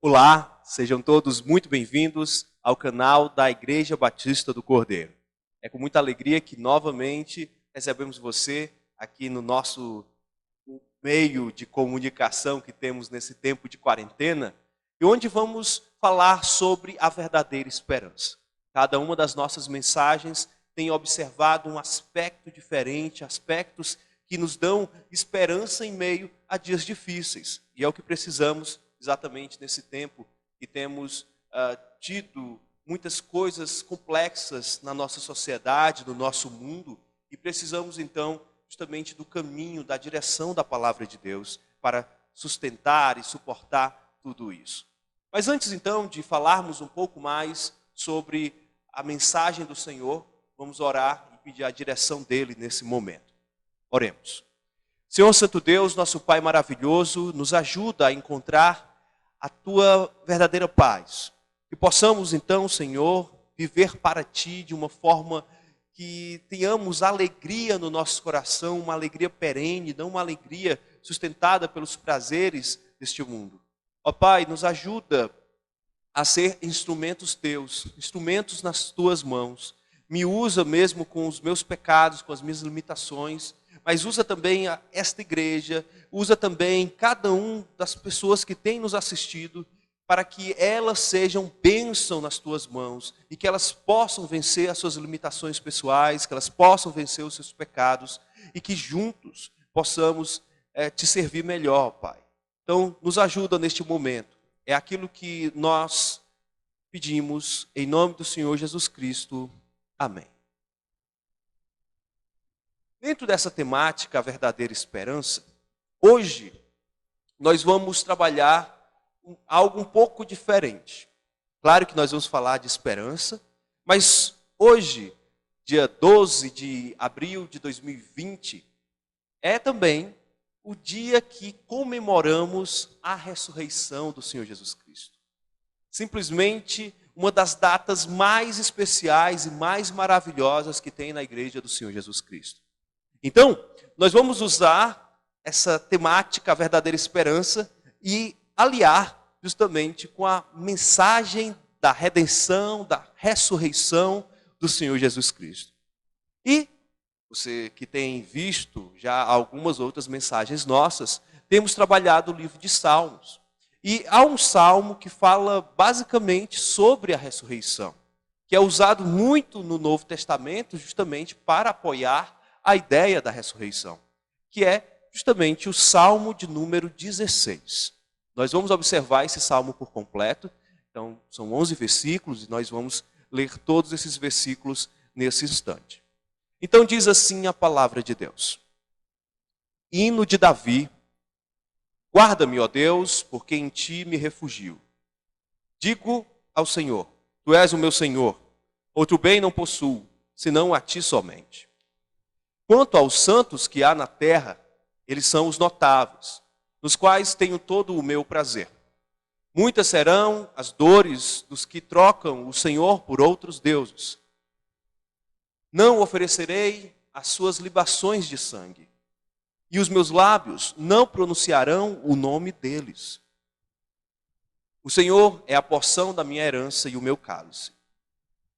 Olá, sejam todos muito bem-vindos ao canal da Igreja Batista do Cordeiro. É com muita alegria que novamente recebemos você aqui no nosso meio de comunicação que temos nesse tempo de quarentena, e onde vamos falar sobre a verdadeira esperança. Cada uma das nossas mensagens tem observado um aspecto diferente, aspectos que nos dão esperança em meio a dias difíceis. E é o que precisamos exatamente nesse tempo que temos tido muitas coisas complexas na nossa sociedade, no nosso mundo, e precisamos então justamente do caminho, da direção da palavra de Deus para sustentar e suportar tudo isso. Mas antes então de falarmos um pouco mais sobre a mensagem do Senhor, vamos orar e pedir a direção dele nesse momento. Oremos. Senhor Santo Deus, nosso Pai maravilhoso, nos ajuda a encontrar a Tua verdadeira paz. Que possamos então, Senhor, viver para Ti de uma forma que tenhamos alegria no nosso coração, uma alegria perene, não uma alegria sustentada pelos prazeres deste mundo. Ó Pai, nos ajuda a ser instrumentos Teus, instrumentos nas Tuas mãos. Me usa mesmo com os meus pecados, com as minhas limitações, mas usa também esta igreja, usa também cada um das pessoas que têm nos assistido, para que elas sejam bênção nas tuas mãos e que elas possam vencer as suas limitações pessoais, que elas possam vencer os seus pecados e que juntos possamos te servir melhor, Pai. Então, nos ajuda neste momento. É aquilo que nós pedimos em nome do Senhor Jesus Cristo. Amém. Dentro dessa temática, a verdadeira esperança, hoje nós vamos trabalhar algo um pouco diferente. Claro que nós vamos falar de esperança, mas hoje, dia 12 de abril de 2020, é também o dia que comemoramos a ressurreição do Senhor Jesus Cristo. Simplesmente uma das datas mais especiais e mais maravilhosas que tem na igreja do Senhor Jesus Cristo. Então, nós vamos usar essa temática, a verdadeira esperança, e aliar justamente com a mensagem da redenção, da ressurreição do Senhor Jesus Cristo. E você que tem visto já algumas outras mensagens nossas, temos trabalhado o livro de Salmos. E há um salmo que fala basicamente sobre a ressurreição, que é usado muito no Novo Testamento justamente para apoiar a ideia da ressurreição, que é justamente o Salmo de número 16. Nós vamos observar esse salmo por completo. Então, são 11 versículos e nós vamos ler todos esses versículos nesse instante. Então, diz assim a palavra de Deus. Hino de Davi. Guarda-me, ó Deus, porque em Ti me refugio. Digo ao Senhor, Tu és o meu Senhor. Outro bem não possuo, senão a Ti somente. Quanto aos santos que há na terra, eles são os notáveis, nos quais tenho todo o meu prazer. Muitas serão as dores dos que trocam o Senhor por outros deuses. Não oferecerei as suas libações de sangue, e os meus lábios não pronunciarão o nome deles. O Senhor é a porção da minha herança e o meu cálice.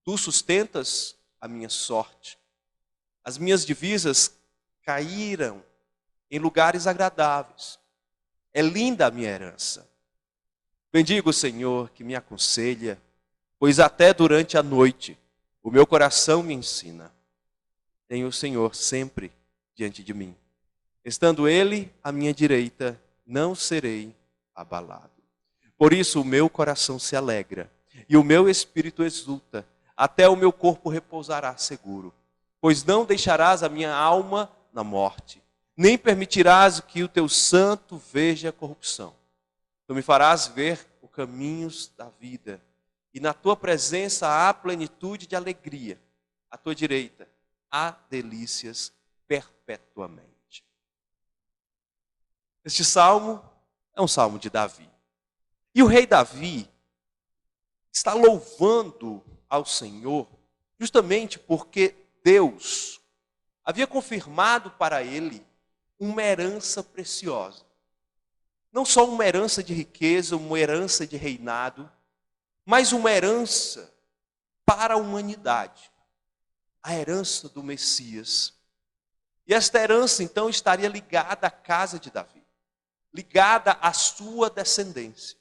Tu sustentas a minha sorte. As minhas divisas caíram em lugares agradáveis. É linda a minha herança. Bendigo o Senhor que me aconselha, pois até durante a noite o meu coração me ensina. Tenho o Senhor sempre diante de mim. Estando Ele à minha direita, não serei abalado. Por isso o meu coração se alegra e o meu espírito exulta, até o meu corpo repousará seguro. Pois não deixarás a minha alma na morte, nem permitirás que o teu santo veja a corrupção. Tu me farás ver os caminhos da vida, e na tua presença há plenitude de alegria. À tua direita há delícias perpetuamente. Este salmo é um salmo de Davi. E o rei Davi está louvando ao Senhor justamente porque Deus havia confirmado para ele uma herança preciosa. não só uma herança de riqueza, uma herança de reinado, mas uma herança para a humanidade, a herança do Messias. E esta herança, então, estaria ligada à casa de Davi, ligada à sua descendência.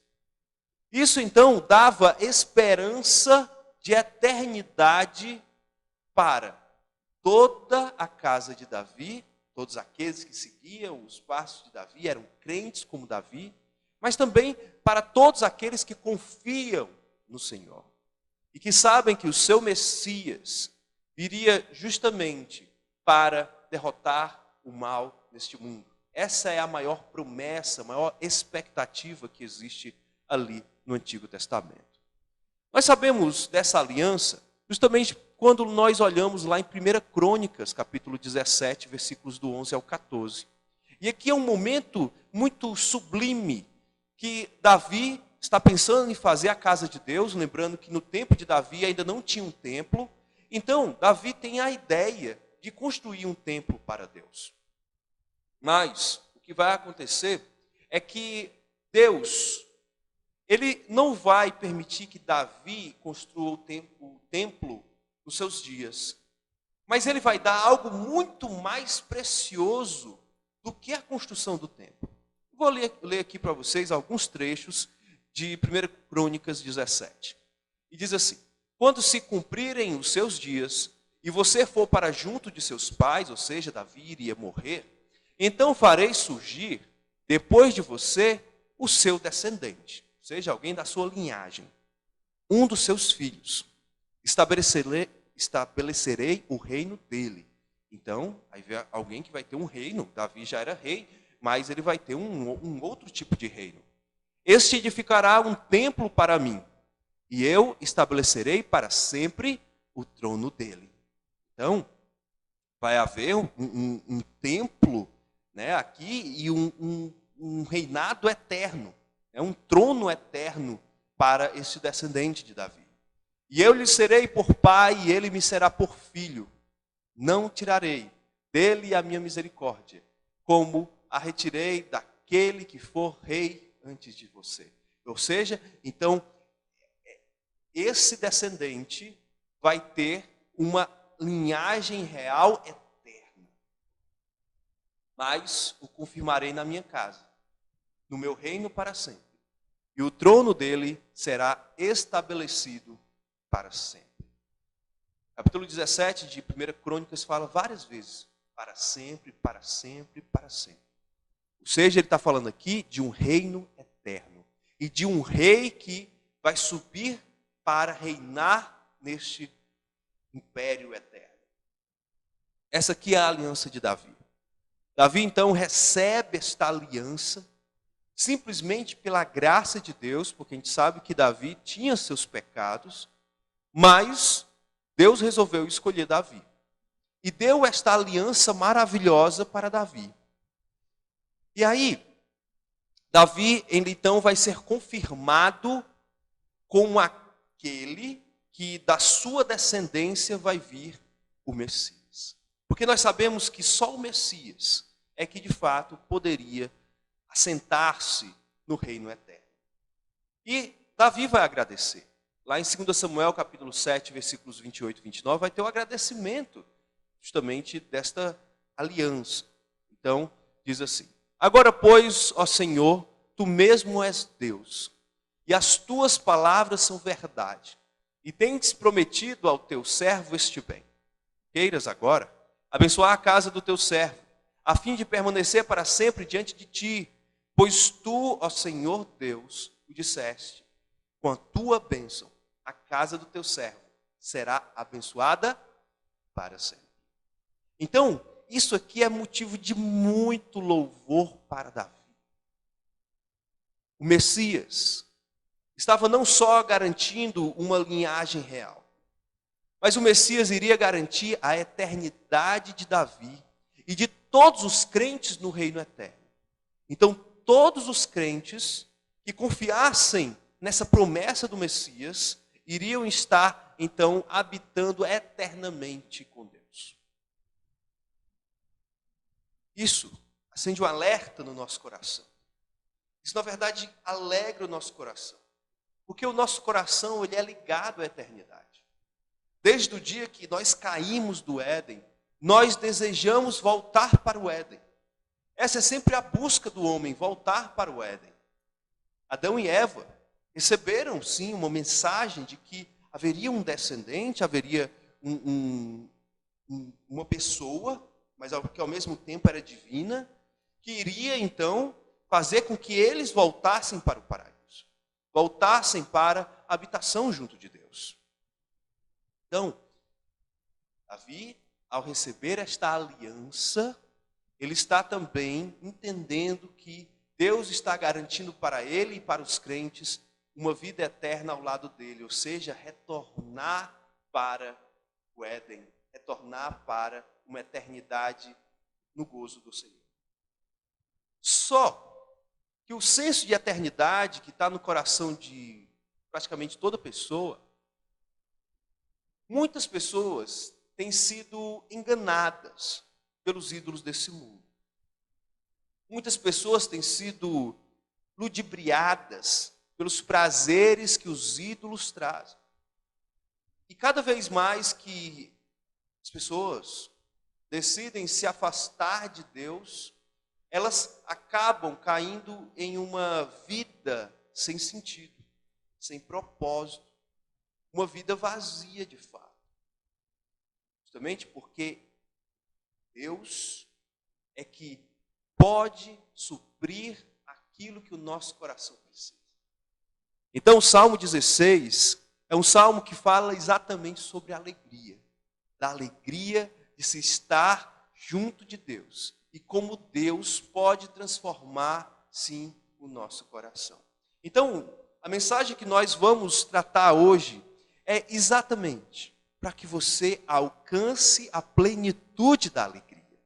Isso, então, dava esperança de eternidade para toda a casa de Davi, todos aqueles que seguiam os passos de Davi, eram crentes como Davi, mas também para todos aqueles que confiam no Senhor e que sabem que o seu Messias viria justamente para derrotar o mal neste mundo. Essa é a maior promessa, a maior expectativa que existe ali no Antigo Testamento. Nós sabemos dessa aliança justamente quando nós olhamos lá em 1 Crônicas, capítulo 17, versículos do 11 ao 14. E aqui é um momento muito sublime que Davi está pensando em fazer a casa de Deus, lembrando que no tempo de Davi ainda não tinha um templo. Então, Davi tem a ideia de construir um templo para Deus. Mas o que vai acontecer é que Deus, ele não vai permitir que Davi construa o templo nos seus dias. Mas ele vai dar algo muito mais precioso do que a construção do templo. Vou ler aqui para vocês alguns trechos de 1 Crônicas 17. E diz assim: quando se cumprirem os seus dias, e você for para junto de seus pais, ou seja, Davi iria morrer, então farei surgir, depois de você, o seu descendente, ou seja, alguém da sua linhagem, um dos seus filhos. Estabelecerei o reino dele. Então, aí vem alguém que vai ter um reino. Davi já era rei, mas ele vai ter um outro tipo de reino. Este edificará um templo para mim, e eu estabelecerei para sempre o trono dele. Então, vai haver um templo, né, aqui e um reinado eterno, um trono eterno para esse descendente de Davi. E eu lhe serei por pai e ele me será por filho. Não tirarei dele a minha misericórdia, como a retirei daquele que for rei antes de você. Ou seja, então, esse descendente vai ter uma linhagem real eterna. Mas o confirmarei na minha casa, no meu reino para sempre. E o trono dele será estabelecido para sempre. Capítulo 17 de 1 Crônicas fala várias vezes: para sempre, para sempre, para sempre. Ou seja, ele está falando aqui de um reino eterno. E de um rei que vai subir para reinar neste império eterno. Essa aqui é a aliança de Davi. Davi, então, recebe esta aliança simplesmente pela graça de Deus, porque a gente sabe que Davi tinha seus pecados, mas Deus resolveu escolher Davi. E deu esta aliança maravilhosa para Davi. E aí, Davi, ele então vai ser confirmado como aquele que da sua descendência vai vir o Messias. Porque nós sabemos que só o Messias é que de fato poderia assentar-se no reino eterno. E Davi vai agradecer. Lá em 2 Samuel, capítulo 7, versículos 28 e 29, vai ter o agradecimento justamente desta aliança. Então, diz assim: agora, pois, ó Senhor, tu mesmo és Deus, e as tuas palavras são verdade, e tens prometido ao teu servo este bem. Queiras agora abençoar a casa do teu servo, a fim de permanecer para sempre diante de ti, pois tu, ó Senhor Deus, o disseste: com a tua bênção, a casa do teu servo será abençoada para sempre. Então, isso aqui é motivo de muito louvor para Davi. O Messias estava não só garantindo uma linhagem real, mas o Messias iria garantir a eternidade de Davi e de todos os crentes no reino eterno. Então, todos os crentes que confiassem nessa promessa do Messias iriam estar, então, habitando eternamente com Deus. Isso acende um alerta no nosso coração. Isso, na verdade, alegra o nosso coração. Porque o nosso coração ele é ligado à eternidade. Desde o dia que nós caímos do Éden, nós desejamos voltar para o Éden. Essa é sempre a busca do homem, voltar para o Éden. Adão e Eva receberam, sim, uma mensagem de que haveria um descendente, haveria uma pessoa, mas que ao mesmo tempo era divina, que iria, então, fazer com que eles voltassem para o paraíso, voltassem para a habitação junto de Deus. Então, Davi, ao receber esta aliança, ele está também entendendo que Deus está garantindo para ele e para os crentes uma vida eterna ao lado dele, ou seja, retornar para o Éden, retornar para uma eternidade no gozo do Senhor. Só que o senso de eternidade que está no coração de praticamente toda pessoa, muitas pessoas têm sido enganadas pelos ídolos desse mundo. Muitas pessoas têm sido ludibriadas pelos prazeres que os ídolos trazem. E cada vez mais que as pessoas decidem se afastar de Deus, elas acabam caindo em uma vida sem sentido, sem propósito, uma vida vazia de fato. Justamente porque Deus é que pode suprir aquilo que o nosso coração precisa. Então, o Salmo 16 é um salmo que fala exatamente sobre a alegria, da alegria de se estar junto de Deus e como Deus pode transformar, sim, o nosso coração. Então, a mensagem que nós vamos tratar hoje é exatamente para que você alcance a plenitude da alegria,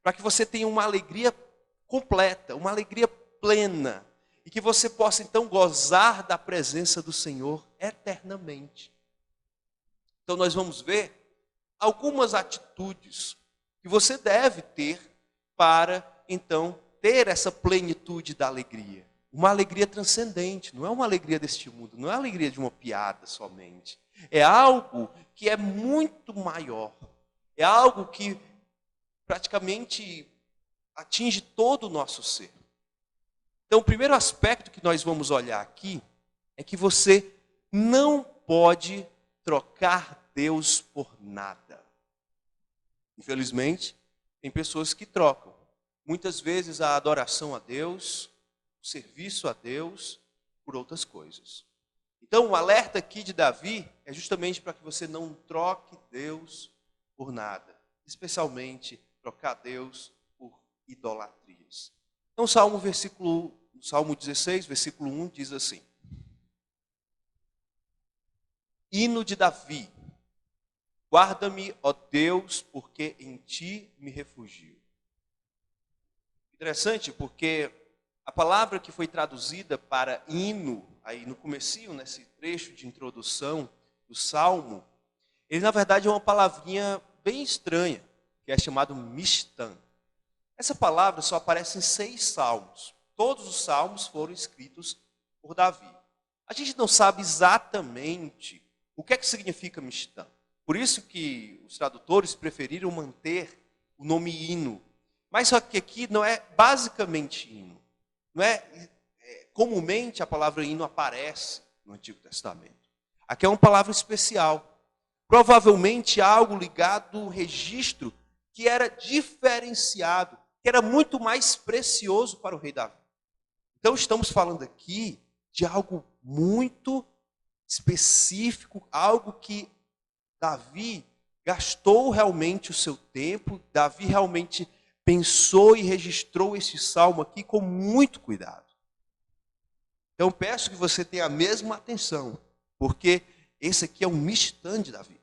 para que você tenha uma alegria completa, uma alegria plena, e que você possa então gozar da presença do Senhor eternamente. Então nós vamos ver algumas atitudes que você deve ter para então ter essa plenitude da alegria. Uma alegria transcendente, não é uma alegria deste mundo, não é a alegria de uma piada somente. É algo que é muito maior. É algo que praticamente atinge todo o nosso ser. Então, o primeiro aspecto que nós vamos olhar aqui é que você não pode trocar Deus por nada. Infelizmente, tem pessoas que trocam. Muitas vezes a adoração a Deus, o serviço a Deus, por outras coisas. Então, o alerta aqui de Davi é justamente para que você não troque Deus por nada. Especialmente, trocar Deus por idolatrias. Então, Salmo 16, versículo 1 diz assim: Hino de Davi, guarda-me, ó Deus, porque em ti me refugio. Interessante, porque a palavra que foi traduzida para hino, aí no comecinho, nesse trecho de introdução do Salmo, ele na verdade é uma palavrinha bem estranha, que é chamado mishtan. Essa palavra só aparece em 6 salmos. Todos os salmos foram escritos por Davi. A gente não sabe exatamente o que é que significa mishtan. Por isso que os tradutores preferiram manter o nome hino. Mas só que aqui não é basicamente hino. Não comumente a palavra hino aparece no Antigo Testamento. Aqui é uma palavra especial. Provavelmente algo ligado ao registro que era diferenciado, que era muito mais precioso para o rei Davi. Então estamos falando aqui de algo muito específico, algo que Davi gastou realmente o seu tempo, Davi realmente pensou e registrou esse salmo aqui com muito cuidado. Então peço que você tenha a mesma atenção, porque esse aqui é um mishtan de Davi.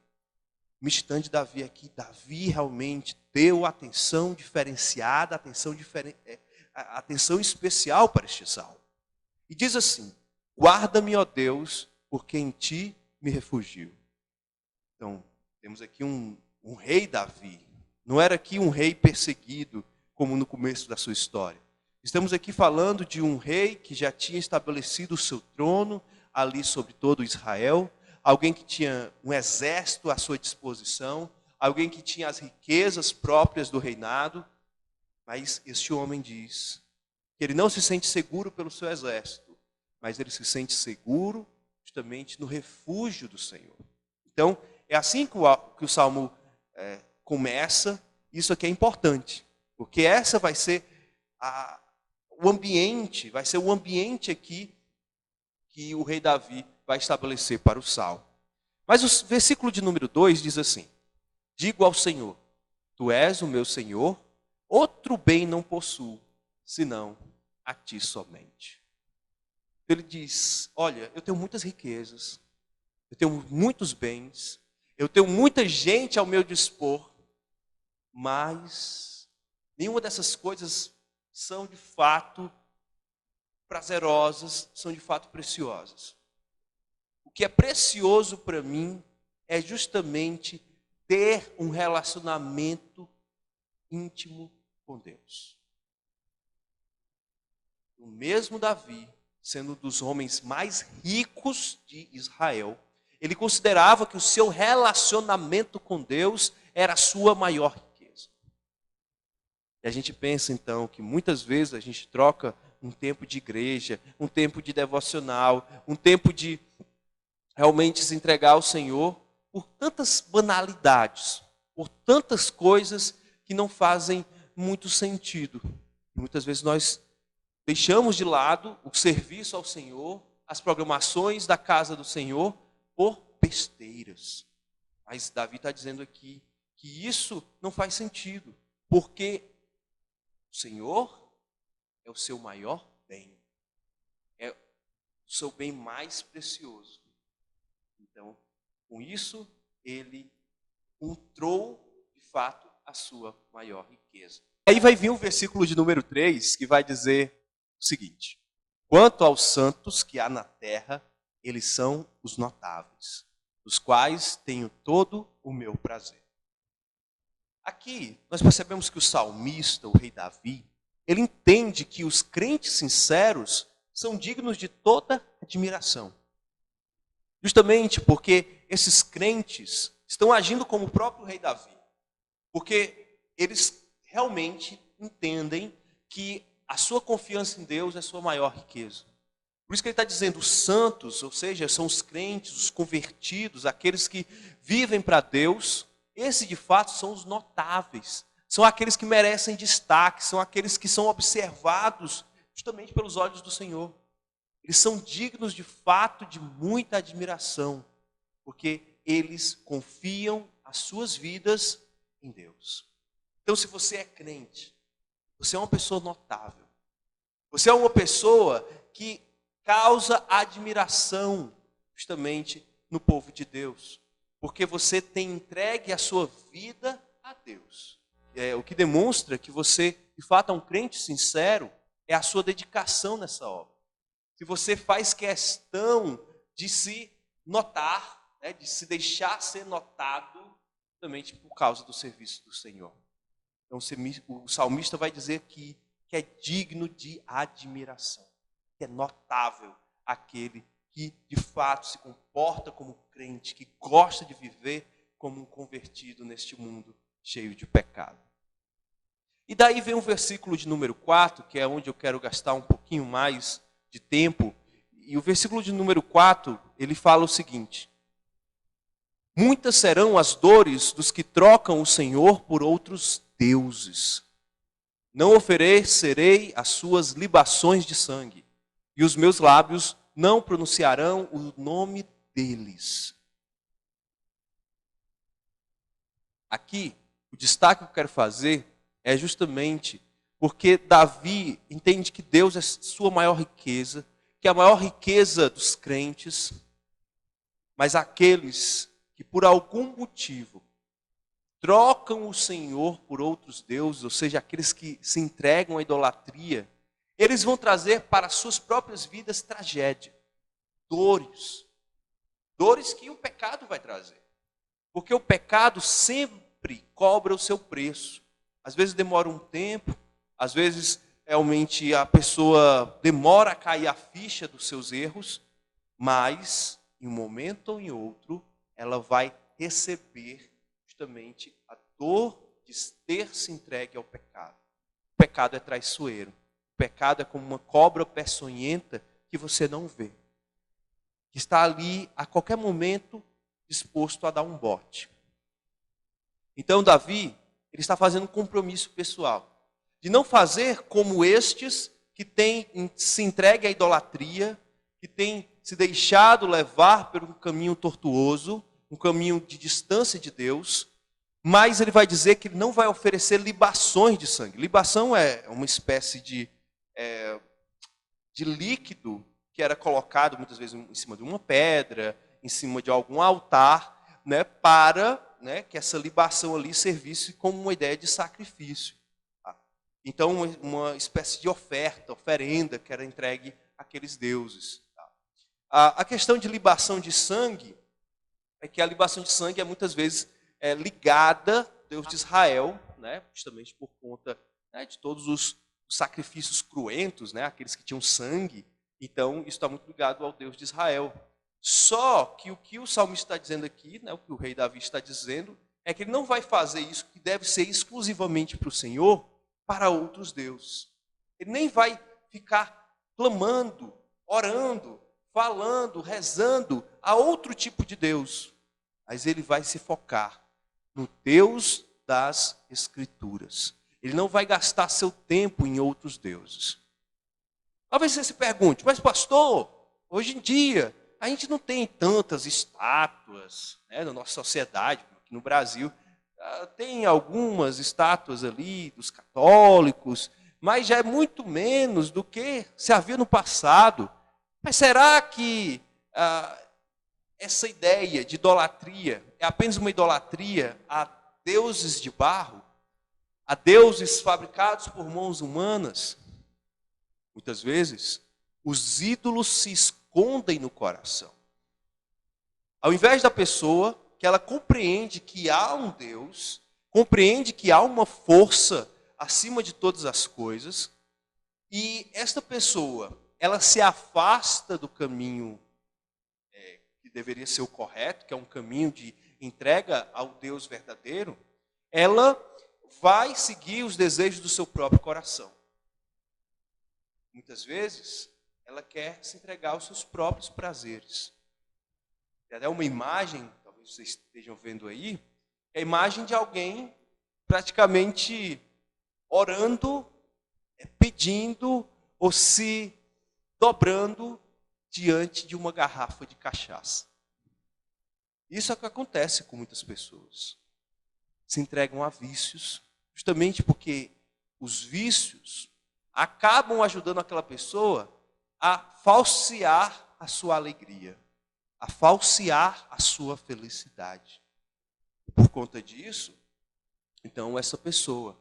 O mishtan de Davi aqui, Davi realmente deu atenção diferenciada, atenção especial para este salmo. E diz assim: guarda-me, ó Deus, porque em ti me refugio. Então, temos aqui um rei Davi. Não era aqui um rei perseguido, como no começo da sua história. Estamos aqui falando de um rei que já tinha estabelecido o seu trono ali sobre todo Israel, alguém que tinha um exército à sua disposição, alguém que tinha as riquezas próprias do reinado, mas este homem diz que ele não se sente seguro pelo seu exército, mas ele se sente seguro justamente no refúgio do Senhor. Então, é assim que o Salmo começa. Isso aqui é importante, porque essa vai ser o ambiente, vai ser o ambiente aqui que o rei Davi vai estabelecer para o Salmo. Mas o versículo de número 2 diz assim: digo ao Senhor, tu és o meu Senhor, outro bem não possuo, senão a ti somente. Ele diz, olha, eu tenho muitas riquezas, eu tenho muitos bens, eu tenho muita gente ao meu dispor, mas nenhuma dessas coisas são de fato prazerosas, são de fato preciosas. O que é precioso para mim é justamente ter um relacionamento íntimo com Deus. O mesmo Davi, sendo um dos homens mais ricos de Israel, ele considerava que o seu relacionamento com Deus era a sua maior riqueza. E a gente pensa então que muitas vezes a gente troca um tempo de igreja, um tempo de devocional, um tempo de realmente se entregar ao Senhor por tantas banalidades, por tantas coisas que não fazem muito sentido. Muitas vezes nós deixamos de lado o serviço ao Senhor, as programações da casa do Senhor, por besteiras. Mas Davi está dizendo aqui que isso não faz sentido, porque o Senhor é o seu maior bem, é o seu bem mais precioso. Então, com isso, ele encontrou, de fato, a sua maior riqueza. Aí vai vir o versículo de número 3, que vai dizer o seguinte: quanto aos santos que há na terra, eles são os notáveis, dos quais tenho todo o meu prazer. Aqui, nós percebemos que o salmista, o rei Davi, ele entende que os crentes sinceros são dignos de toda admiração. Justamente porque esses crentes estão agindo como o próprio rei Davi. Porque eles realmente entendem que a sua confiança em Deus é a sua maior riqueza. Por isso que ele está dizendo, os santos, ou seja, são os crentes, os convertidos, aqueles que vivem para Deus, esses de fato são os notáveis. São aqueles que merecem destaque, são aqueles que são observados justamente pelos olhos do Senhor. Eles são dignos de fato de muita admiração, porque eles confiam as suas vidas em Deus. Então, se você é crente, você é uma pessoa notável. Você é uma pessoa que causa admiração justamente no povo de Deus, porque você tem entregue a sua vida a Deus. O que demonstra que você, de fato, é um crente sincero, é a sua dedicação nessa obra. Se você faz questão de se notar, de se deixar ser notado, justamente por causa do serviço do Senhor. Então, o salmista vai dizer aqui que é digno de admiração, que é notável aquele que, de fato, se comporta como crente, que gosta de viver como um convertido neste mundo cheio de pecado. E daí vem o versículo de número 4, que é onde eu quero gastar um pouquinho mais de tempo. E o versículo de número 4, ele fala o seguinte: muitas serão as dores dos que trocam o Senhor por outros deuses. Não oferecerei as suas libações de sangue, e os meus lábios não pronunciarão o nome deles. Aqui, o destaque que eu quero fazer é justamente porque Davi entende que Deus é sua maior riqueza, que é a maior riqueza dos crentes, mas aqueles que por algum motivo trocam o Senhor por outros deuses, ou seja, aqueles que se entregam à idolatria, eles vão trazer para suas próprias vidas tragédia, dores que o pecado vai trazer. Porque o pecado sempre cobra o seu preço. Às vezes demora um tempo, às vezes realmente a pessoa demora a cair a ficha dos seus erros, mas em um momento ou em outro, ela vai receber justamente a dor de ter se entregue ao pecado. O pecado é traiçoeiro. O pecado é como uma cobra peçonhenta que você não vê, que está ali a qualquer momento disposto a dar um bote. Então Davi, ele está fazendo um compromisso pessoal de não fazer como estes que têm se entregue à idolatria, que têm se deixado levar por um caminho tortuoso, um caminho de distância de Deus, mas ele vai dizer que ele não vai oferecer libações de sangue. Libação é uma espécie de líquido que era colocado muitas vezes em cima de uma pedra, em cima de algum altar, né, para que essa libação ali servisse como uma ideia de sacrifício. Tá? Então, uma espécie de oferenda que era entregue àqueles deuses. Tá? A questão de libação de sangue é que a libação de sangue é muitas vezes ligada ao Deus de Israel, né, justamente por conta de todos os sacrifícios cruentos, aqueles que tinham sangue. Então, isso está muito ligado ao Deus de Israel. Só que o que o salmista está dizendo aqui, o que o rei Davi está dizendo, é que ele não vai fazer isso que deve ser exclusivamente para o Senhor, para outros deuses. Ele nem vai ficar clamando, orando, falando, rezando a outro tipo de Deus. Mas ele vai se focar no Deus das Escrituras. Ele não vai gastar seu tempo em outros deuses. Talvez você se pergunte, mas pastor, hoje em dia, a gente não tem tantas estátuas na nossa sociedade, aqui no Brasil. Tem algumas estátuas ali dos católicos, mas já é muito menos do que se havia no passado. Mas será que essa ideia de idolatria é apenas uma idolatria a deuses de barro? A deuses fabricados por mãos humanas? Muitas vezes, os ídolos se escondem no coração. Ao invés da pessoa que ela compreende que há um Deus, compreende que há uma força acima de todas as coisas, e esta pessoa, ela se afasta do caminho que deveria ser o correto, que é um caminho de entrega ao Deus verdadeiro, ela vai seguir os desejos do seu próprio coração. Muitas vezes, ela quer se entregar aos seus próprios prazeres. Tem até uma imagem, talvez vocês estejam vendo aí, é a imagem de alguém praticamente orando, pedindo ou se dobrando diante de uma garrafa de cachaça. Isso é o que acontece com muitas pessoas. Se entregam a vícios, justamente porque os vícios acabam ajudando aquela pessoa a falsear a sua alegria, a falsear a sua felicidade. Por conta disso, então essa pessoa,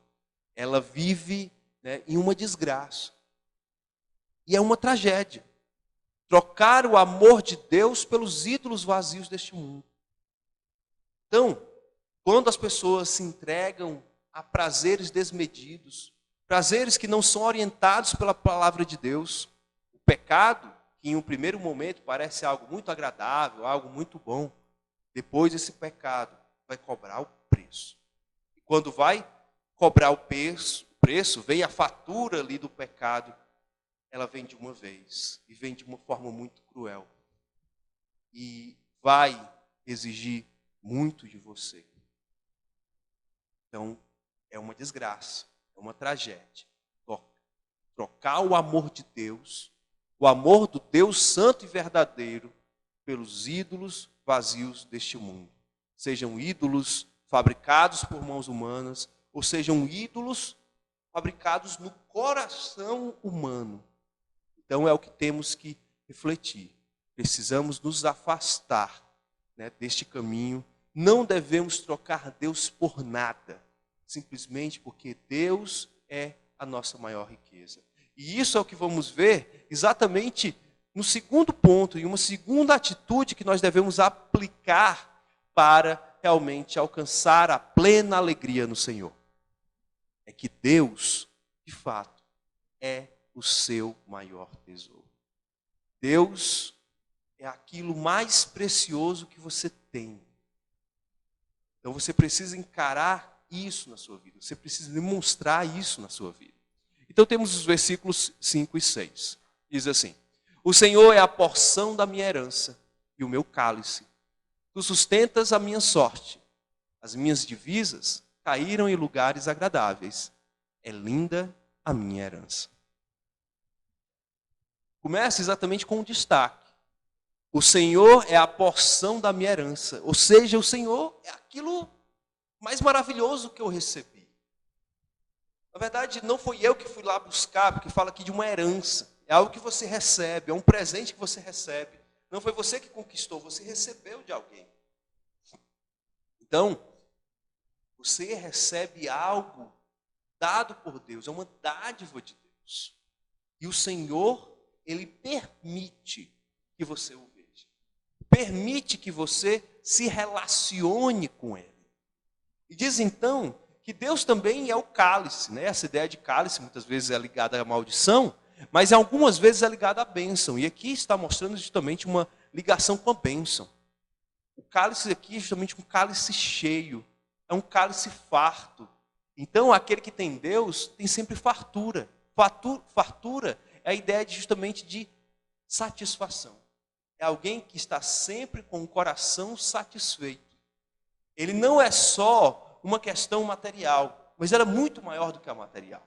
ela vive em uma desgraça. E é uma tragédia. Trocar o amor de Deus pelos ídolos vazios deste mundo. Então, quando as pessoas se entregam a prazeres desmedidos, prazeres que não são orientados pela palavra de Deus, o pecado, que em um primeiro momento parece algo muito agradável, algo muito bom, depois esse pecado vai cobrar o preço. E quando vai cobrar o preço, vem a fatura ali do pecado, ela vem de uma vez, e vem de uma forma muito cruel. E vai exigir muito de você. Então, é uma desgraça, é uma tragédia. Trocar o amor de Deus, o amor do Deus santo e verdadeiro, pelos ídolos vazios deste mundo. Sejam ídolos fabricados por mãos humanas, ou sejam ídolos fabricados no coração humano. Então é o que temos que refletir. Precisamos nos afastar deste caminho. Não devemos trocar Deus por nada, simplesmente porque Deus é a nossa maior riqueza. E isso é o que vamos ver exatamente no segundo ponto, e uma segunda atitude que nós devemos aplicar para realmente alcançar a plena alegria no Senhor. É que Deus, de fato, é o seu maior tesouro. Deus é aquilo mais precioso que você tem. Então você precisa encarar isso na sua vida. Você precisa demonstrar isso na sua vida. Então temos os versículos 5 e 6. Diz assim: o Senhor é a porção da minha herança e o meu cálice. Tu sustentas a minha sorte. As minhas divisas caíram em lugares agradáveis. É linda a minha herança. Começa exatamente com um destaque. O Senhor é a porção da minha herança. Ou seja, o Senhor é aquilo mais maravilhoso que eu recebi. Na verdade, não foi eu que fui lá buscar, porque fala aqui de uma herança. É algo que você recebe, é um presente que você recebe. Não foi você que conquistou, você recebeu de alguém. Então, você recebe algo dado por Deus, é uma dádiva de Deus. E o Senhor, Ele permite que você o veja. Permite que você se relacione com Ele. E diz então que Deus também é o cálice, né? Essa ideia de cálice muitas vezes é ligada à maldição, mas algumas vezes é ligada à bênção. E aqui está mostrando justamente uma ligação com a bênção. O cálice aqui é justamente um cálice cheio, é um cálice farto. Então aquele que tem Deus tem sempre fartura. Fartura é a ideia justamente de satisfação. É alguém que está sempre com o coração satisfeito. Ele não é só uma questão material, mas ela é muito maior do que a material.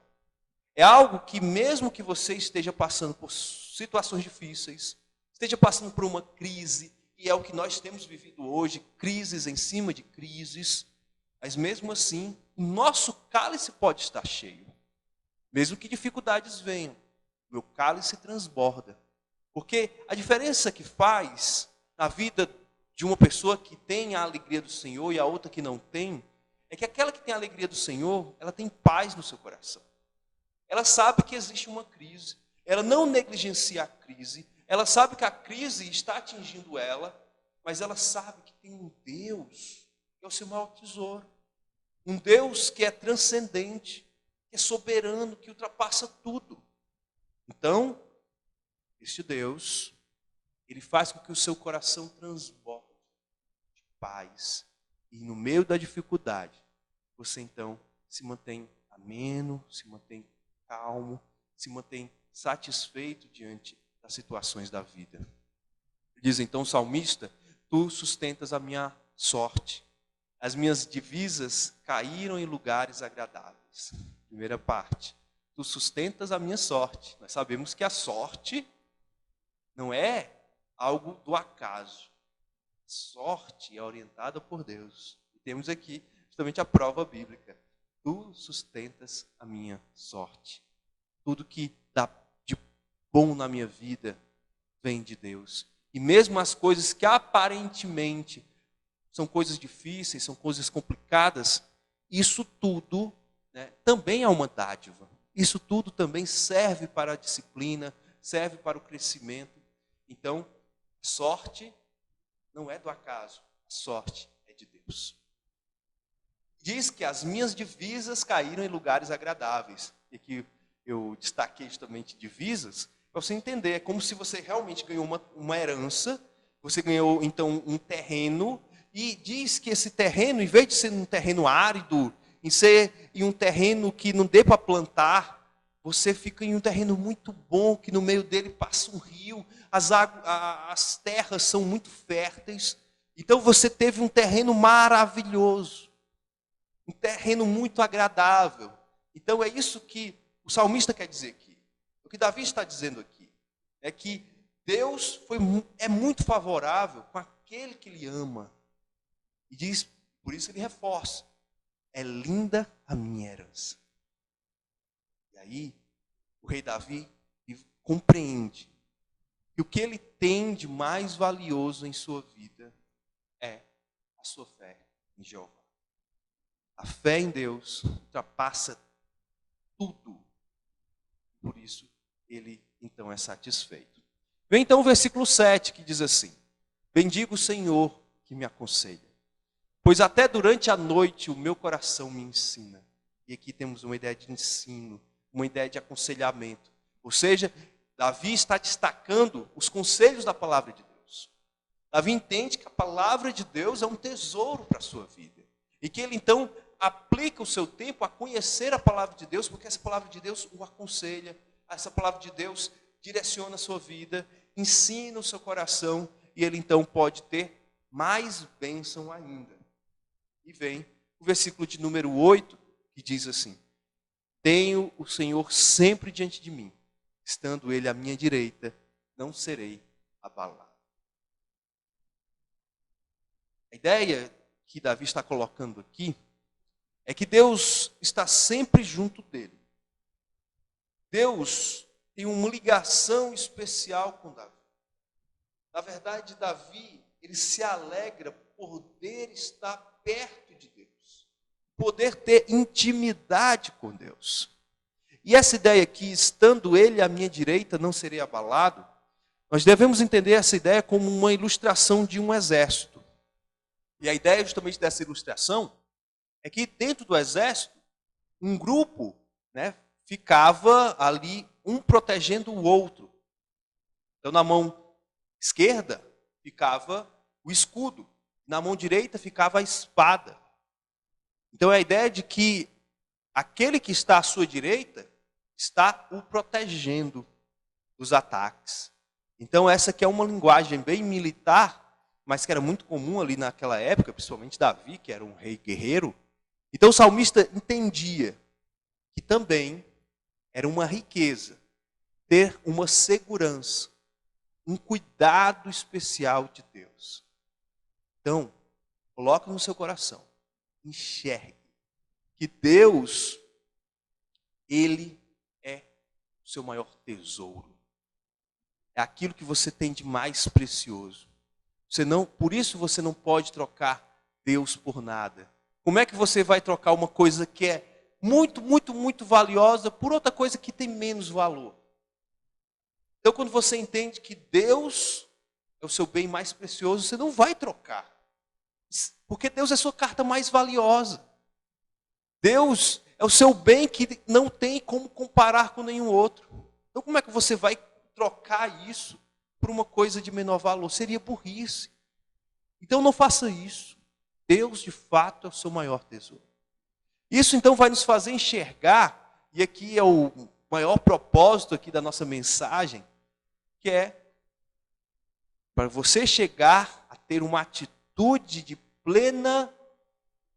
É algo que mesmo que você esteja passando por situações difíceis, esteja passando por uma crise, e é o que nós temos vivido hoje, crises em cima de crises, mas mesmo assim, o nosso cálice pode estar cheio. Mesmo que dificuldades venham, meu cálice transborda. Porque a diferença que faz na vida de uma pessoa que tem a alegria do Senhor e a outra que não tem, é que aquela que tem a alegria do Senhor, ela tem paz no seu coração. Ela sabe que existe uma crise, ela não negligencia a crise, ela sabe que a crise está atingindo ela, mas ela sabe que tem um Deus que é o seu maior tesouro. Um Deus que é transcendente, que é soberano, que ultrapassa tudo. Então, este Deus, Ele faz com que o seu coração transborde de paz. E no meio da dificuldade, você então se mantém ameno, se mantém calmo, se mantém satisfeito diante das situações da vida. Diz então o salmista: tu sustentas a minha sorte. As minhas divisas caíram em lugares agradáveis. Primeira parte. Tu sustentas a minha sorte. Nós sabemos que a sorte não é algo do acaso. A sorte é orientada por Deus. E temos aqui justamente a prova bíblica. Tu sustentas a minha sorte. Tudo que dá de bom na minha vida vem de Deus. E mesmo as coisas que aparentemente são coisas difíceis, são coisas complicadas, isso tudo, né, também é uma dádiva. Isso tudo também serve para a disciplina, serve para o crescimento. Então, sorte não é do acaso, a sorte é de Deus. Diz que as minhas divisas caíram em lugares agradáveis. E aqui eu destaquei justamente divisas, para você entender, é como se você realmente ganhou uma herança, você ganhou então um terreno, e diz que esse terreno, em vez de ser um terreno árido, em ser em um terreno que não dê para plantar, você fica em um terreno muito bom, que no meio dele passa um rio, as terras são muito férteis. Então você teve um terreno maravilhoso, um terreno muito agradável. Então é isso que o salmista quer dizer aqui. O que Davi está dizendo aqui é que Deus é muito favorável com aquele que Ele ama. E diz, por isso ele reforça, é linda a minha herança. E aí, o rei Davi compreende que o que ele tem de mais valioso em sua vida é a sua fé em Jeová. A fé em Deus ultrapassa tudo. Por isso, ele então é satisfeito. Vem então o versículo 7, que diz assim: bendigo o Senhor que me aconselha, pois até durante a noite o meu coração me ensina. E aqui temos uma ideia de ensino, uma ideia de aconselhamento. Ou seja, Davi está destacando os conselhos da palavra de Deus. Davi entende que a palavra de Deus é um tesouro para a sua vida. E que ele então aplica o seu tempo a conhecer a palavra de Deus, porque essa palavra de Deus o aconselha, essa palavra de Deus direciona a sua vida, ensina o seu coração, e ele então pode ter mais bênção ainda. E vem o versículo de número 8, que diz assim: tenho o Senhor sempre diante de mim, estando ele à minha direita, não serei abalado. A ideia que Davi está colocando aqui é que Deus está sempre junto dele. Deus tem uma ligação especial com Davi. Na verdade, Davi, ele se alegra por poder estar perto de Deus, poder ter intimidade com Deus. E essa ideia aqui, estando ele à minha direita, não serei abalado, nós devemos entender essa ideia como uma ilustração de um exército. E a ideia justamente dessa ilustração é que dentro do exército, um grupo, ficava ali, um protegendo o outro. Então, na mão esquerda ficava o escudo, na mão direita ficava a espada. Então, é a ideia de que aquele que está à sua direita está o protegendo dos ataques. Então, essa aqui é uma linguagem bem militar, mas que era muito comum ali naquela época, principalmente Davi, que era um rei guerreiro. Então o salmista entendia que também era uma riqueza ter uma segurança, um cuidado especial de Deus. Então, coloque no seu coração, enxergue que Deus, Ele é o seu maior tesouro. É aquilo que você tem de mais precioso. Por isso você não pode trocar Deus por nada. Como é que você vai trocar uma coisa que é muito, muito, muito valiosa por outra coisa que tem menos valor? Então, quando você entende que Deus é o seu bem mais precioso, você não vai trocar. Porque Deus é a sua carta mais valiosa. Deus é o seu bem que não tem como comparar com nenhum outro. Então, como é que você vai trocar isso por uma coisa de menor valor? Seria burrice. Então não faça isso. Deus de fato é o seu maior tesouro. Isso então vai nos fazer enxergar, e aqui é o maior propósito aqui da nossa mensagem, que é para você chegar a ter uma atitude de plena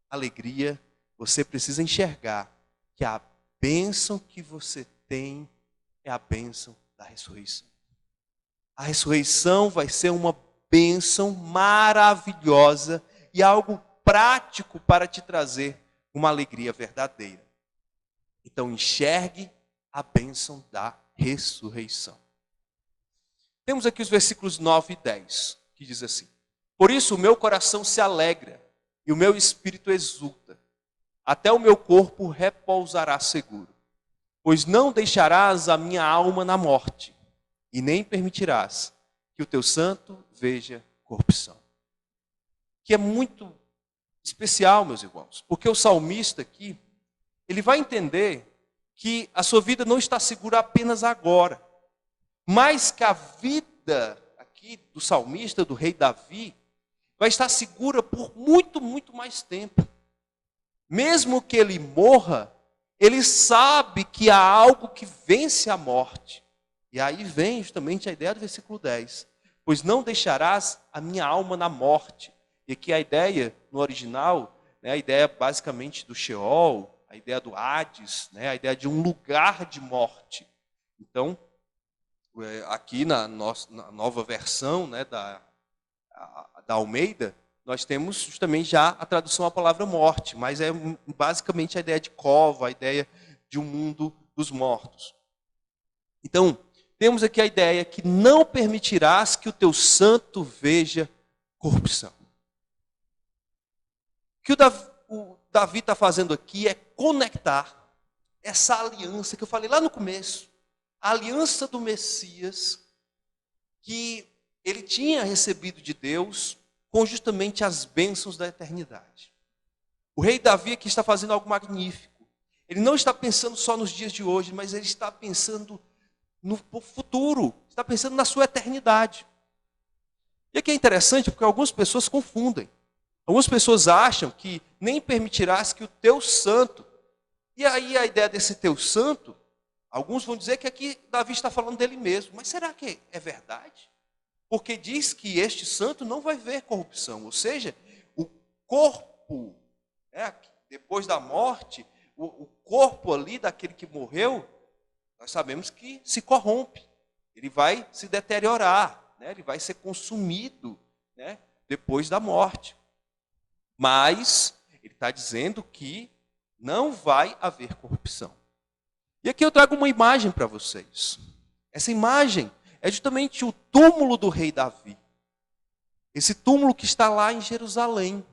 alegria, você precisa enxergar que a bênção que você tem é a bênção da ressurreição. A ressurreição vai ser uma bênção maravilhosa e algo prático para te trazer uma alegria verdadeira. Então enxergue a bênção da ressurreição. Temos aqui os versículos 9 e 10, que diz assim: por isso o meu coração se alegra e o meu espírito exulta, até o meu corpo repousará seguro, pois não deixarás a minha alma na morte, e nem permitirás que o teu santo veja corrupção. Que é muito especial, meus irmãos, porque o salmista aqui, ele vai entender que a sua vida não está segura apenas agora, mas que a vida aqui do salmista, do rei Davi, vai estar segura por muito, muito mais tempo. Mesmo que ele morra, ele sabe que há algo que vence a morte. E aí vem justamente a ideia do versículo 10. Pois não deixarás a minha alma na morte. E aqui a ideia, no original, a ideia basicamente do Sheol, a ideia do Hades, a ideia de um lugar de morte. Então, aqui na nova versão da Almeida, nós temos justamente já a tradução à palavra morte, mas é basicamente a ideia de cova, a ideia de um mundo dos mortos. Então, temos aqui a ideia que não permitirás que o teu santo veja corrupção. O que o Davi está fazendo aqui é conectar essa aliança que eu falei lá no começo, a aliança do Messias, que ele tinha recebido de Deus, com justamente as bênçãos da eternidade. O rei Davi aqui está fazendo algo magnífico. Ele não está pensando só nos dias de hoje, mas ele está pensando no futuro, está pensando na sua eternidade. E aqui é interessante porque algumas pessoas confundem. Algumas pessoas acham que nem permitirás que o teu santo. E aí a ideia desse teu santo, alguns vão dizer que aqui Davi está falando dele mesmo. Mas será que é verdade? Porque diz que este santo não vai ver corrupção. Ou seja, o corpo, depois da morte, o corpo ali daquele que morreu, nós sabemos que se corrompe. Ele vai se deteriorar, ele vai ser consumido, depois da morte. Mas ele está dizendo que não vai haver corrupção. E aqui eu trago uma imagem para vocês. Essa imagem é justamente o túmulo do rei Davi. Esse túmulo que está lá em Jerusalém.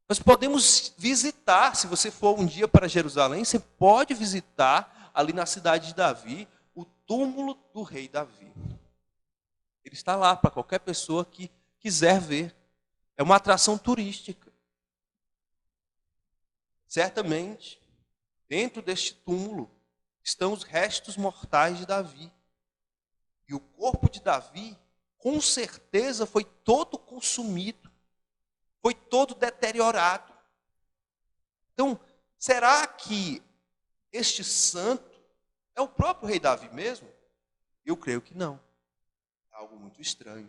Nós podemos visitar, se você for um dia para Jerusalém, você pode visitar ali na cidade de Davi o túmulo do rei Davi. Ele está lá para qualquer pessoa que quiser ver. É uma atração turística. Certamente, dentro deste túmulo estão os restos mortais de Davi. E o corpo de Davi, com certeza, foi todo consumido. Foi todo deteriorado. Então, será que este santo é o próprio rei Davi mesmo? Eu creio que não. É algo muito estranho.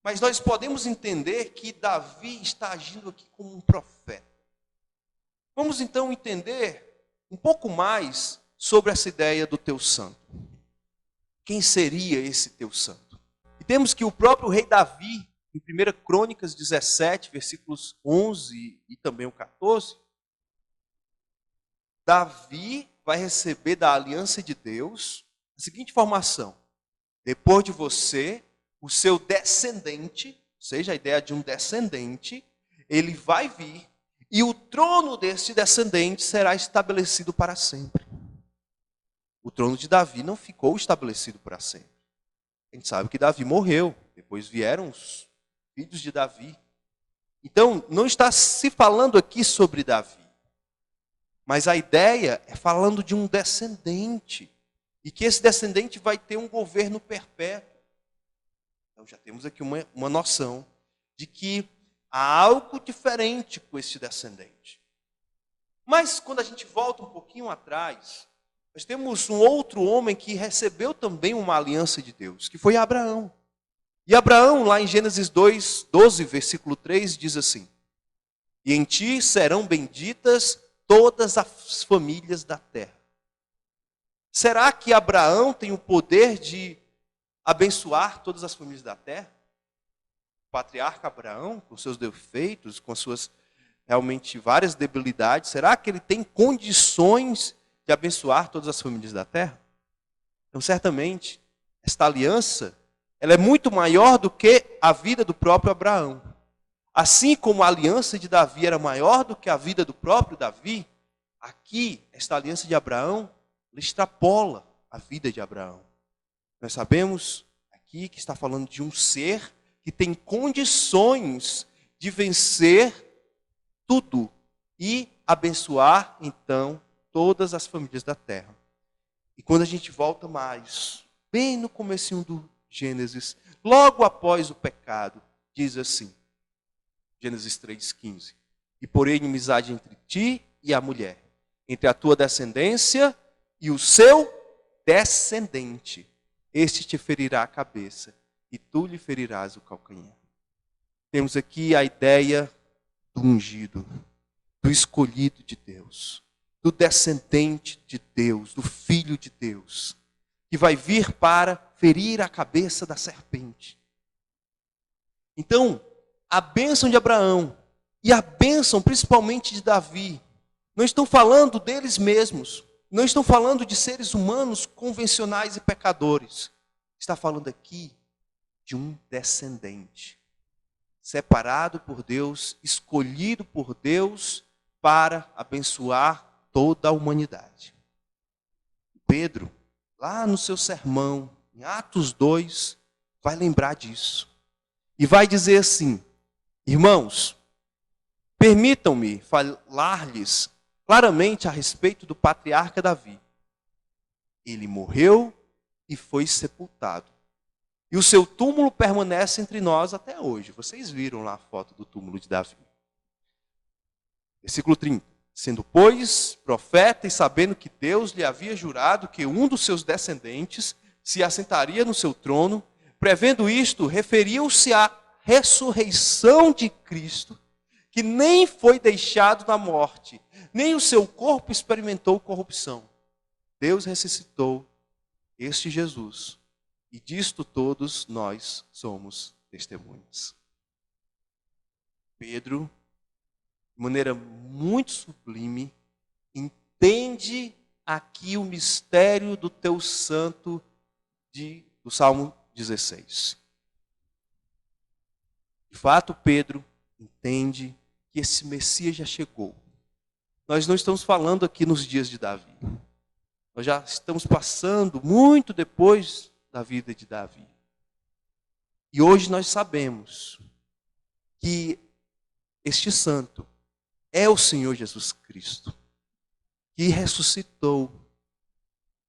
Mas nós podemos entender que Davi está agindo aqui como um profeta. Vamos então entender um pouco mais sobre essa ideia do teu santo. Quem seria esse teu santo? E temos que o próprio rei Davi, em 1 Crônicas 17, versículos 11 e também o 14, Davi vai receber da aliança de Deus a seguinte informação: depois de você, o seu descendente, ou seja, a ideia de um descendente, ele vai vir e o trono desse descendente será estabelecido para sempre. O trono de Davi não ficou estabelecido para sempre. A gente sabe que Davi morreu, depois vieram os filhos de Davi. Então, não está se falando aqui sobre Davi, mas a ideia é falando de um descendente, e que esse descendente vai ter um governo perpétuo. Então, já temos aqui uma noção de que há algo diferente com esse descendente. Mas, quando a gente volta um pouquinho atrás, nós temos um outro homem que recebeu também uma aliança de Deus, que foi Abraão. E Abraão, lá em Gênesis 2, 12, versículo 3, diz assim: e em ti serão benditas todas as famílias da terra. Será que Abraão tem o poder de abençoar todas as famílias da terra? O patriarca Abraão, com seus defeitos, com suas realmente várias debilidades, será que ele tem condições de abençoar todas as famílias da terra? Então, certamente, esta aliança, ela é muito maior do que a vida do próprio Abraão. Assim como a aliança de Davi era maior do que a vida do próprio Davi, aqui, esta aliança de Abraão, ela extrapola a vida de Abraão. Nós sabemos aqui que está falando de um ser que tem condições de vencer tudo e abençoar, então, todas as famílias da terra. E quando a gente volta mais, bem no comecinho do Gênesis, logo após o pecado, diz assim, Gênesis 3,15: e porém inimizade entre ti e a mulher, entre a tua descendência e o seu descendente. Este te ferirá a cabeça, e tu lhe ferirás o calcanhar. Temos aqui a ideia do ungido, do escolhido de Deus, do descendente de Deus, do filho de Deus, que vai vir para ferir a cabeça da serpente. Então, a bênção de Abraão e a bênção principalmente de Davi, não estão falando deles mesmos, não estão falando de seres humanos convencionais e pecadores. Está falando aqui de um descendente, separado por Deus, escolhido por Deus para abençoar toda a humanidade. Pedro, lá no seu sermão, em Atos 2, vai lembrar disso. E vai dizer assim: irmãos, permitam-me falar-lhes claramente a respeito do patriarca Davi. Ele morreu e foi sepultado. E o seu túmulo permanece entre nós até hoje. Vocês viram lá a foto do túmulo de Davi. Versículo 30. Sendo, pois, profeta e sabendo que Deus lhe havia jurado que um dos seus descendentes se assentaria no seu trono, prevendo isto, referiu-se à ressurreição de Cristo, que nem foi deixado na morte, nem o seu corpo experimentou corrupção. Deus ressuscitou este Jesus, e disto todos nós somos testemunhas. Pedro, de maneira muito sublime, entende aqui o mistério do teu santo do Salmo 16. De fato, Pedro entende que esse Messias já chegou. Nós não estamos falando aqui nos dias de Davi. Nós já estamos passando muito depois da vida de Davi. E hoje nós sabemos que este santo é o Senhor Jesus Cristo, que ressuscitou.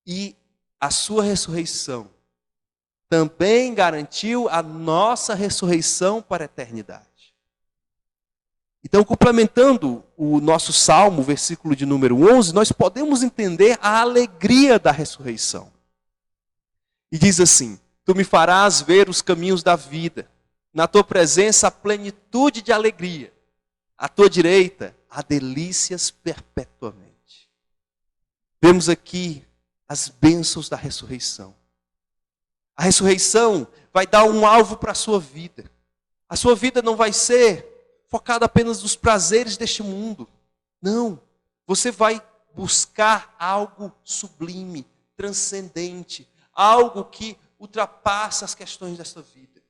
E a sua ressurreição também garantiu a nossa ressurreição para a eternidade. Então, complementando o nosso salmo, versículo de número 11, nós podemos entender a alegria da ressurreição. E diz assim: tu me farás ver os caminhos da vida, na tua presença a plenitude de alegria, à tua direita há delícias perpetuamente. Vemos aqui as bênçãos da ressurreição. A ressurreição vai dar um alvo para a sua vida. A sua vida não vai ser focada apenas nos prazeres deste mundo. Não. Você vai buscar algo sublime, transcendente, algo que ultrapassa as questões desta vida.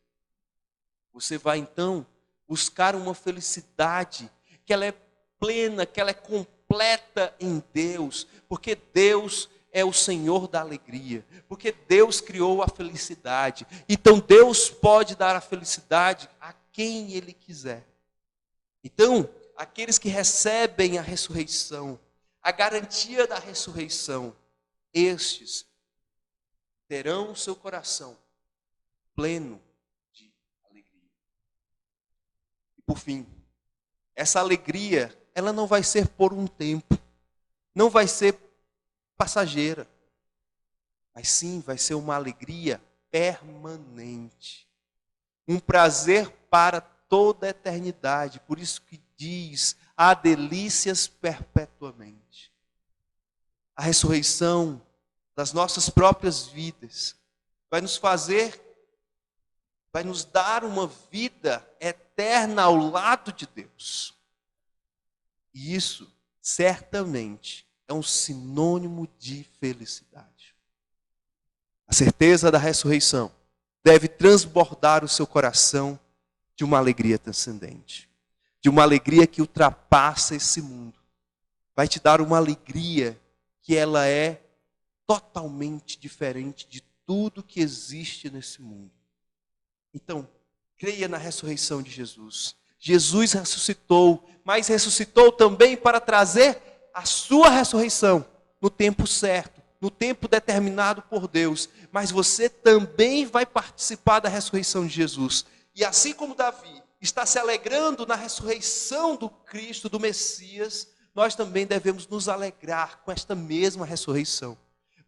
Você vai então buscar uma felicidade que ela é plena, que ela é completa em Deus, porque Deus é o Senhor da alegria, porque Deus criou a felicidade. Então Deus pode dar a felicidade a quem Ele quiser. Então, aqueles que recebem a ressurreição, a garantia da ressurreição, estes terão o seu coração pleno de alegria. E por fim, essa alegria, ela não vai ser por um tempo, não vai ser passageira, mas sim vai ser uma alegria permanente, um prazer para toda a eternidade. Por isso que diz, há delícias perpetuamente. A ressurreição das nossas próprias vidas vai nos dar uma vida eterna ao lado de Deus. E isso, certamente, é um sinônimo de felicidade. A certeza da ressurreição deve transbordar o seu coração de uma alegria transcendente, de uma alegria que ultrapassa esse mundo. Vai te dar uma alegria que ela é totalmente diferente de tudo que existe nesse mundo. Então, creia na ressurreição de Jesus. Jesus ressuscitou, mas ressuscitou também para trazer a sua ressurreição no tempo certo, no tempo determinado por Deus. Mas você também vai participar da ressurreição de Jesus. E assim como Davi está se alegrando na ressurreição do Cristo, do Messias, nós também devemos nos alegrar com esta mesma ressurreição.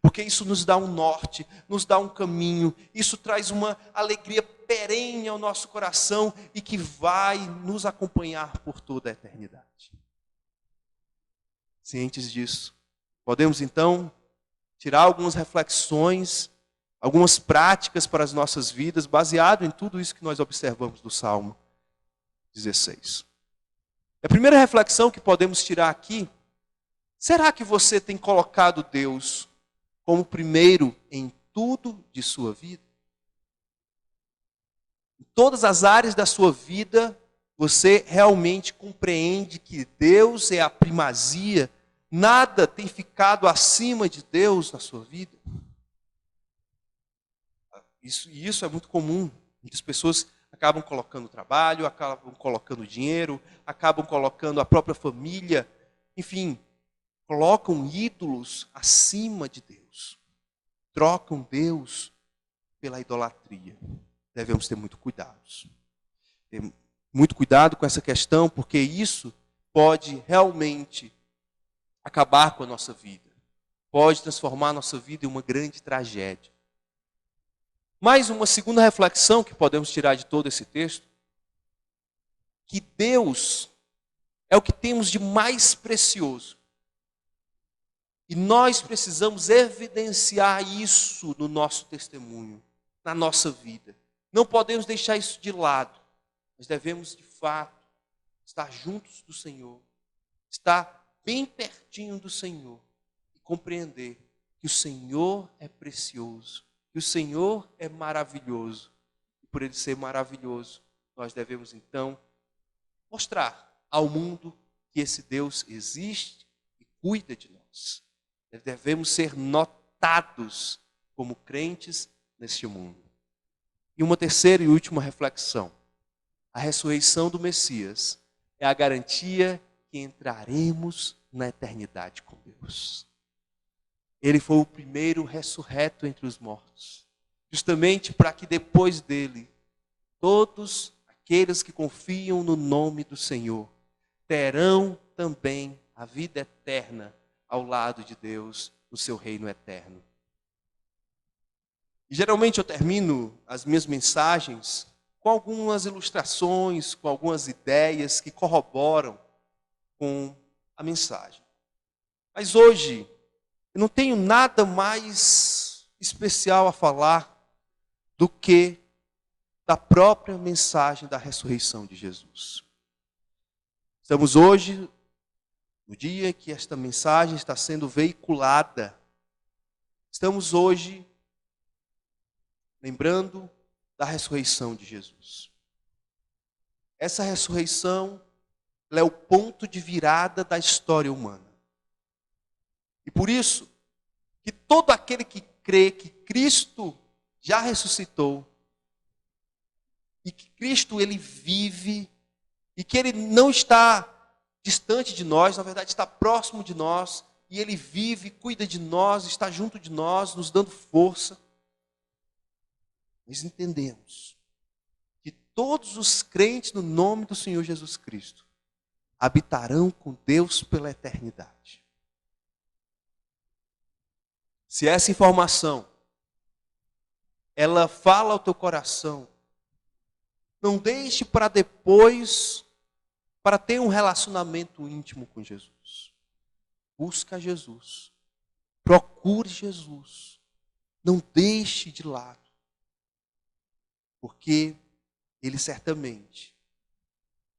Porque isso nos dá um norte, nos dá um caminho, isso traz uma alegria perene ao nosso coração e que vai nos acompanhar por toda a eternidade. Cientes disso, podemos então tirar algumas reflexões, algumas práticas para as nossas vidas, baseado em tudo isso que nós observamos do Salmo 16. A primeira reflexão que podemos tirar aqui: será que você tem colocado Deus como primeiro em tudo de sua vida? Em todas as áreas da sua vida, você realmente compreende que Deus é a primazia? Nada tem ficado acima de Deus na sua vida? Isso é muito comum. Muitas pessoas acabam colocando trabalho, acabam colocando dinheiro, acabam colocando a própria família, enfim, colocam ídolos acima de Deus. Trocam Deus pela idolatria. Devemos ter muito cuidado. Ter muito cuidado com essa questão, porque isso pode realmente acabar com a nossa vida. Pode transformar a nossa vida em uma grande tragédia. Mais uma segunda reflexão que podemos tirar de todo esse texto, que Deus é o que temos de mais precioso. E nós precisamos evidenciar isso no nosso testemunho, na nossa vida. Não podemos deixar isso de lado. Nós devemos, de fato, estar juntos do Senhor, estar bem pertinho do Senhor e compreender que o Senhor é precioso, que o Senhor é maravilhoso. E por Ele ser maravilhoso, nós devemos, então, mostrar ao mundo que esse Deus existe e cuida de nós. Devemos ser notados como crentes neste mundo. E uma terceira e última reflexão. A ressurreição do Messias é a garantia que entraremos na eternidade com Deus. Ele foi o primeiro ressurreto entre os mortos, justamente para que depois dele, todos aqueles que confiam no nome do Senhor terão também a vida eterna ao lado de Deus, no seu reino eterno. E geralmente eu termino as minhas mensagens com algumas ilustrações, com algumas ideias que corroboram com a mensagem. Mas hoje, eu não tenho nada mais especial a falar do que da própria mensagem da ressurreição de Jesus. Estamos hoje no dia que esta mensagem está sendo veiculada. Estamos hoje lembrando da ressurreição de Jesus. Essa ressurreição é o ponto de virada da história humana. E por isso, que todo aquele que crê que Cristo já ressuscitou, e que Cristo ele vive, e que ele não está distante de nós, na verdade está próximo de nós, e ele vive, cuida de nós, está junto de nós, nos dando força. Nós entendemos que todos os crentes no nome do Senhor Jesus Cristo habitarão com Deus pela eternidade. Se essa informação ela fala ao teu coração, não deixe para depois, para ter um relacionamento íntimo com Jesus. Busca Jesus. Procure Jesus. Não deixe de lado. Porque Ele certamente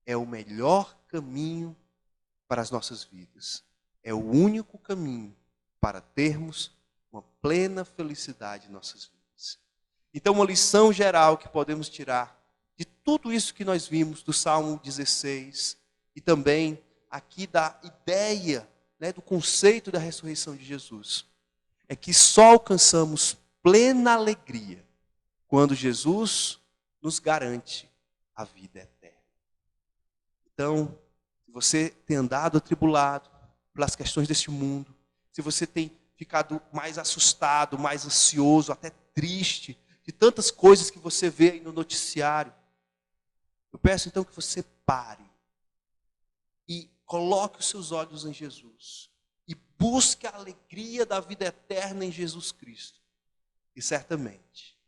é o melhor caminho para as nossas vidas. É o único caminho para termos uma plena felicidade em nossas vidas. Então, uma lição geral que podemos tirar de tudo isso que nós vimos do Salmo 16 e também aqui da ideia, do conceito da ressurreição de Jesus, é que só alcançamos plena alegria quando Jesus nos garante a vida eterna. Então, se você tem andado atribulado pelas questões deste mundo, se você tem ficado mais assustado, mais ansioso, até triste, de tantas coisas que você vê aí no noticiário, eu peço então que você pare e coloque os seus olhos em Jesus e busque a alegria da vida eterna em Jesus Cristo. E certamente,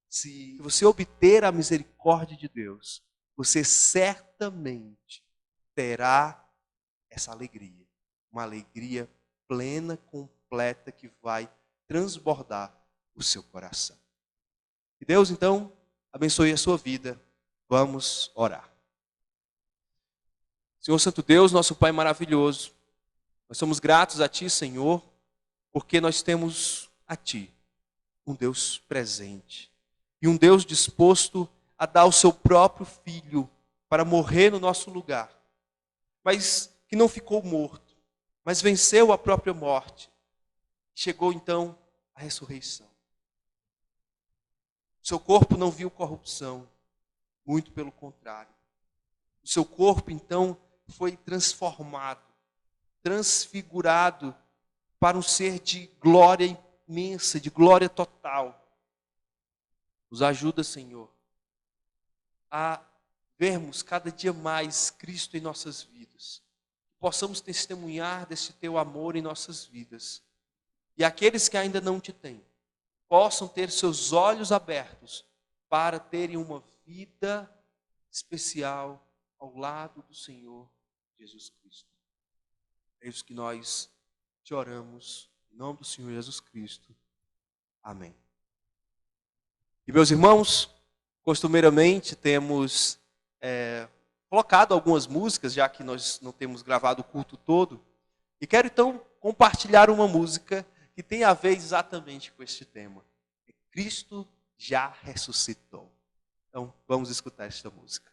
se você obter a misericórdia de Deus, você certamente terá essa alegria. Uma alegria plena, completa, que vai transbordar o seu coração. Que Deus, então, abençoe a sua vida. Vamos orar. Senhor Santo Deus, nosso Pai maravilhoso, nós somos gratos a Ti, Senhor, porque nós temos a Ti, um Deus presente. E um Deus disposto a dar o seu próprio Filho para morrer no nosso lugar. Mas que não ficou morto, mas venceu a própria morte. Chegou então a ressurreição. O seu corpo não viu corrupção, muito pelo contrário. O seu corpo então foi transformado transfigurado para um ser de glória imensa, de glória total. Nos ajuda, Senhor, a vermos cada dia mais Cristo em nossas vidas. Possamos testemunhar desse teu amor em nossas vidas. E aqueles que ainda não te têm, possam ter seus olhos abertos para terem uma vida especial ao lado do Senhor Jesus Cristo. É isso que nós te oramos, em nome do Senhor Jesus Cristo. Amém. E meus irmãos, costumeiramente temos colocado algumas músicas, já que nós não temos gravado o culto todo, e quero então compartilhar uma música que tem a ver exatamente com este tema. Cristo já ressuscitou. Então, vamos escutar esta música.